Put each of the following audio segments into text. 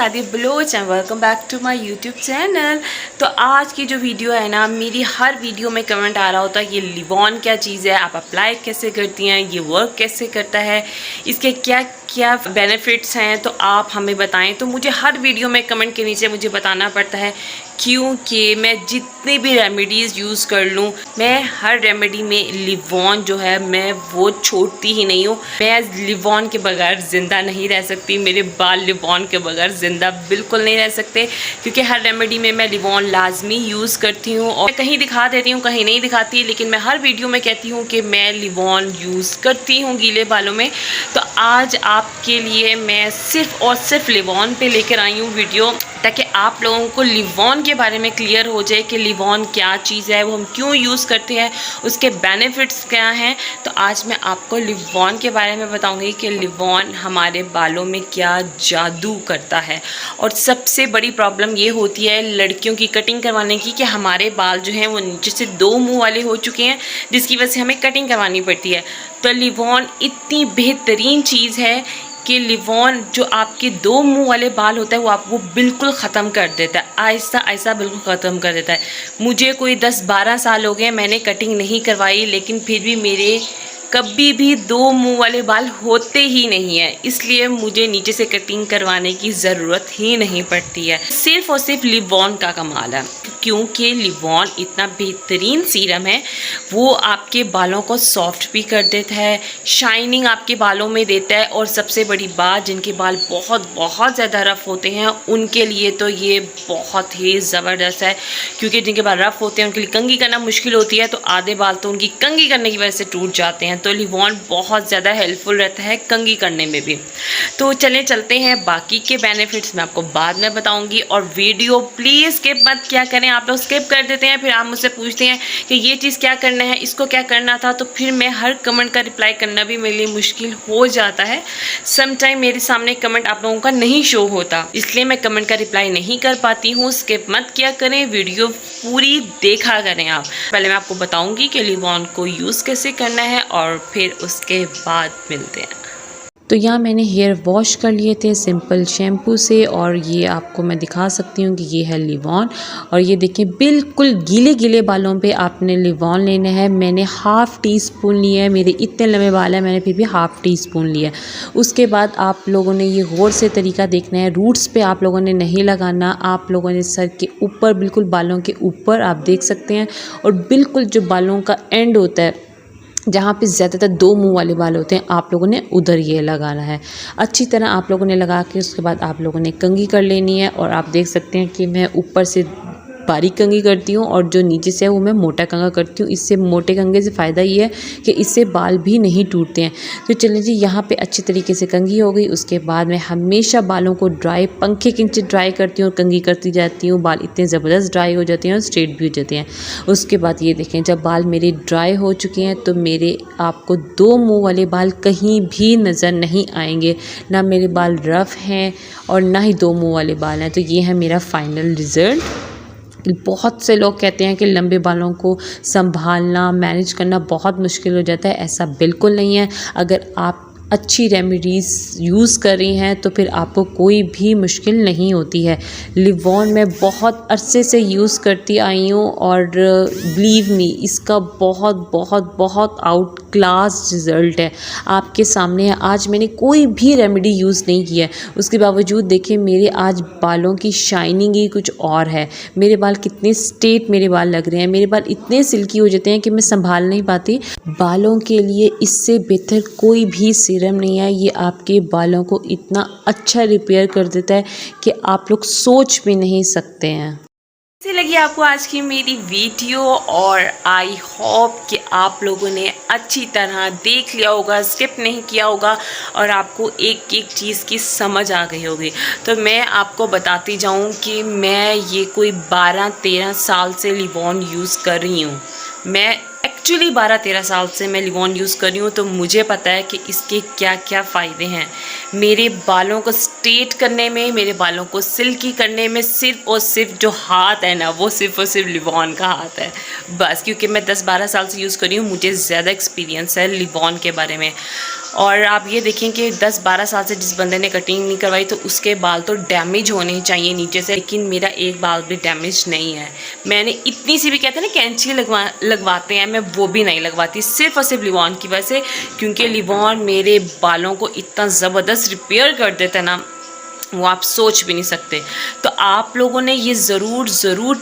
शादी Baloch and welcome back to my YouTube channel. तो आज की जो वीडियो है ना, मेरी हर वीडियो में कमेंट आ रहा होता है ये लिवॉन क्या चीज़ है, आप अप्लाई कैसे करती हैं, ये वर्क कैसे करता है, इसके क्या क्या बेनिफिट्स हैं, तो आप हमें बताएं। तो मुझे हर वीडियो में कमेंट के नीचे मुझे बताना पड़ता है, क्योंकि मैं जितनी भी रेमेडीज़ यूज़ कर लूँ, मैं हर रेमेडी में लिवॉन जो है मैं वो छोड़ती ही नहीं हूँ। मैं लिवॉन के बगैर ज़िंदा नहीं रह सकती, मेरे बाल लिवॉन के बगैर ज़िंदा बिल्कुल नहीं रह सकते, क्योंकि हर रेमेडी में मैं लिवॉन लाजमी यूज़ करती हूँ। और कहीं दिखा देती हूँ, कहीं नहीं दिखाती, लेकिन मैं हर वीडियो में कहती हूँ कि मैं लिवॉन यूज़ करती हूँ गीले बालों में। तो आज आपके लिए मैं सिर्फ़ और सिर्फ लिवॉन पे लेकर आई हूँ वीडियो, ताकि आप लोगों को लिवॉन के बारे में क्लियर हो जाए कि लिवॉन क्या चीज़ है, वो हम क्यों यूज़ करते हैं, उसके बेनिफिट्स क्या हैं। तो आज मैं आपको लिवॉन के बारे में बताऊंगी कि लिवॉन हमारे बालों में क्या जादू करता है। और सबसे बड़ी प्रॉब्लम ये होती है लड़कियों की कटिंग करवाने की, कि हमारे बाल जो हैं वो नीचे से दो मुँह वाले हो चुके हैं, जिसकी वजह से हमें कटिंग करवानी पड़ती है। तो लिवॉन इतनी बेहतरीन चीज़ है कि लिवॉन जो आपके दो मुंह वाले बाल होता है वो आपको बिल्कुल ख़त्म कर देता है, आहिस्ता आहिस्ता बिल्कुल ख़त्म कर देता है। मुझे कोई 10-12 साल हो गए, मैंने कटिंग नहीं करवाई, लेकिन फिर भी मेरे कभी भी दो मुंह वाले बाल होते ही नहीं है, इसलिए मुझे नीचे से कटिंग करवाने की ज़रूरत ही नहीं पड़ती है। सिर्फ़ और सिर्फ लिवॉन का कमाल है, क्योंकि लिवॉन इतना बेहतरीन सीरम है, वो आपके बालों को सॉफ्ट भी कर देता है, शाइनिंग आपके बालों में देता है। और सबसे बड़ी बात, जिनके बाल बहुत बहुत ज़्यादा रफ़ होते हैं उनके लिए तो ये बहुत ही ज़बरदस्त है, क्योंकि जिनके बाल रफ़ होते हैं उनके लिए कंघी करना मुश्किल होती है, तो आधे बाल तो उनकी कंघी करने की वजह से टूट जाते हैं। तो लिवॉन बहुत ज़्यादा हेल्पफुल रहता है कंघी करने में भी। तो चलते हैं, बाकी के बेनिफिट्स मैं आपको बाद में बताऊंगी। और वीडियो प्लीज़ स्किप मत क्या करें, आप लोग स्किप कर देते हैं, फिर आप मुझसे पूछते हैं कि ये चीज़ क्या करना है, इसको क्या करना था, तो फिर मैं हर कमेंट का रिप्लाई करना भी मेरे लिए मुश्किल हो जाता है। समटाइम मेरे सामने कमेंट आप लोगों का नहीं शो होता, इसलिए मैं कमेंट का रिप्लाई नहीं कर पाती हूँ। स्किप मत किया करें, वीडियो पूरी देखा करें आप। पहले मैं आपको बताऊंगी कि लिवॉन को यूज़ कैसे करना है और फिर उसके बाद मिलते हैं। तो यहाँ मैंने हेयर वॉश कर लिए थे सिंपल शैम्पू से, और ये आपको मैं दिखा सकती हूँ कि ये है लिवॉन। और ये देखिए बिल्कुल गीले गीले बालों पे आपने लिवॉन लेना है। मैंने हाफ़ टी स्पून लिया है, मेरे इतने लंबे बाल हैं, मैंने फिर भी हाफ़ टी स्पून लिया है। उसके बाद आप लोगों ने ये गौर से तरीका देखना है, रूट्स पे आप लोगों ने नहीं लगाना, आप लोगों ने सर के ऊपर, बिल्कुल बालों के ऊपर आप देख सकते हैं, और बिल्कुल जो बालों का एंड होता है, जहाँ पे ज़्यादातर दो मुंह वाले बाल होते हैं, आप लोगों ने उधर ये लगाना है। अच्छी तरह आप लोगों ने लगा के उसके बाद आप लोगों ने कंघी कर लेनी है। और आप देख सकते हैं कि मैं ऊपर से बारीक कंघी करती हूँ और जो नीचे से है वो मैं मोटा कंघा करती हूँ। इससे मोटे कंघे से फ़ायदा ये है कि इससे बाल भी नहीं टूटते हैं। तो चलिए जी, यहाँ पे अच्छी तरीके से कंघी हो गई। उसके बाद मैं हमेशा बालों को ड्राई, पंखे के नीचे ड्राई करती हूँ और कंघी करती जाती हूँ। बाल इतने ज़बरदस्त ड्राई हो जाते हैं और स्ट्रेट भी हो जाते हैं। उसके बाद ये देखें, जब बाल मेरे ड्राई हो चुके हैं तो मेरे आपको दो मुँह वाले बाल कहीं भी नज़र नहीं आएंगे, ना मेरे बाल रफ़ हैं और ना ही दो मुँह वाले बाल हैं। तो ये है मेरा फाइनल रिज़ल्ट। बहुत से लोग कहते हैं कि लंबे बालों को संभालना, मैनेज करना बहुत मुश्किल हो जाता है। ऐसा बिल्कुल नहीं है। अगर आप अच्छी रेमेडीज़ यूज़ कर रही हैं तो फिर आपको कोई भी मुश्किल नहीं होती है। लिवॉन मैं बहुत अरसे से यूज़ करती आई हूँ, और बिलीव मी, इसका बहुत बहुत बहुत आउट क्लास रिज़ल्ट है, आपके सामने है। आज मैंने कोई भी रेमेडी यूज़ नहीं की है, उसके बावजूद देखिए मेरे आज बालों की शाइनिंग ही कुछ और है। मेरे बाल कितने स्ट्रेट मेरे बाल लग रहे हैं, मेरे बाल इतने सिल्की हो जाते हैं कि मैं संभाल नहीं पाती। बालों के लिए इससे बेहतर कोई भी सीरम नहीं है। ये आपके बालों को इतना अच्छा रिपेयर कर देता है कि आप लोग सोच भी नहीं सकते हैं। कैसी लगी आपको आज की मेरी वीडियो, और आई होप कि आप लोगों ने अच्छी तरह देख लिया होगा, स्किप नहीं किया होगा, और आपको एक एक चीज़ की समझ आ गई होगी। तो मैं आपको बताती जाऊं कि मैं ये कोई 12-13 साल से लिवॉन यूज़ कर रही हूँ। मैं एक्चुअली 12-13 साल से मैं लिवॉन यूज़ कर रही हूँ, तो मुझे पता है कि इसके क्या क्या फ़ायदे हैं। मेरे बालों को स्ट्रेट करने में, मेरे बालों को सिल्की करने में सिर्फ़ और सिर्फ जो हाथ है ना, वो सिर्फ़ और सिर्फ लिवॉन का हाथ है बस। क्योंकि मैं 10-12 साल से यूज़ कर रही हूँ, मुझे ज़्यादा एक्सपीरियंस है लिवॉन के बारे में। और आप ये देखें कि 10-12 साल से जिस बंदे ने कटिंग नहीं करवाई तो उसके बाल तो डैमेज होने चाहिए नीचे से, लेकिन मेरा एक बाल भी डैमेज नहीं है। मैंने इतनी सी भी, कहते हैं ना कैंची लगवाते हैं, मैं वो भी नहीं लगवाती, सिर्फ और सिर्फ लिवॉन की वजह से, क्योंकि लिवॉन मेरे बालों को इतना ज़बरदस्त रिपेयर कर देता है ना, वो आप सोच भी नहीं सकते। तो आप लोगों ने ये ज़रूर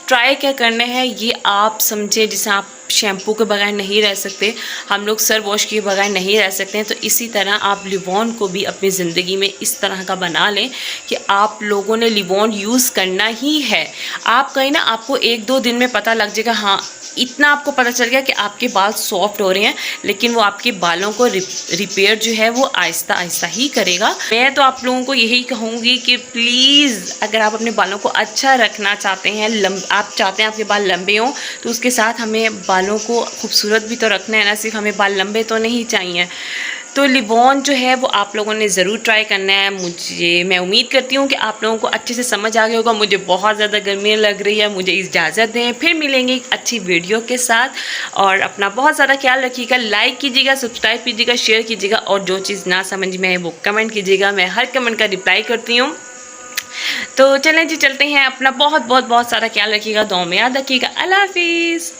ट्राई क्या करना है, ये आप समझे। जैसे आप शैम्पू के बगैर नहीं रह सकते, हम लोग सर वॉश के बगैर नहीं रह सकते हैं, तो इसी तरह आप लिवॉन को भी अपनी ज़िंदगी में इस तरह का बना लें कि आप लोगों ने लिवॉन यूज़ करना ही है। आप कहीं ना, आपको 1-2 दिन में पता लग जाएगा, हाँ इतना आपको पता चल गया कि आपके बाल सॉफ्ट हो रहे हैं, लेकिन वो आपके बालों को रिपेयर जो है वो आहिस्ता आहिस्ता ही करेगा। मैं तो आप लोगों को यही कहूँगी कि प्लीज़ अगर आप अपने बालों को अच्छा रखना चाहते हैं, आप चाहते हैं आपके बाल लंबे हों, तो उसके साथ हमें बालों को खूबसूरत भी तो रखना है ना, सिर्फ हमें बाल लंबे तो नहीं चाहिए। तो लिवॉन जो है वो आप लोगों ने ज़रूर ट्राई करना है। मैं उम्मीद करती हूँ कि आप लोगों को अच्छे से समझ आ गया होगा। मुझे बहुत ज़्यादा गर्मी लग रही है, मुझे इजाज़त दें, फिर मिलेंगे एक अच्छी वीडियो के साथ। और अपना बहुत ज़्यादा ख्याल रखिएगा, लाइक कीजिएगा, सब्सक्राइब कीजिएगा, शेयर कीजिएगा, और जो चीज़ ना समझ में आए वो कमेंट कीजिएगा, मैं हर कमेंट का रिप्लाई करती हूँ। तो चलें जी, चलते हैं। अपना बहुत बहुत बहुत सारा ख्याल रखिएगा, दुआ में याद रखिएगा। अल्लाह हाफिज़।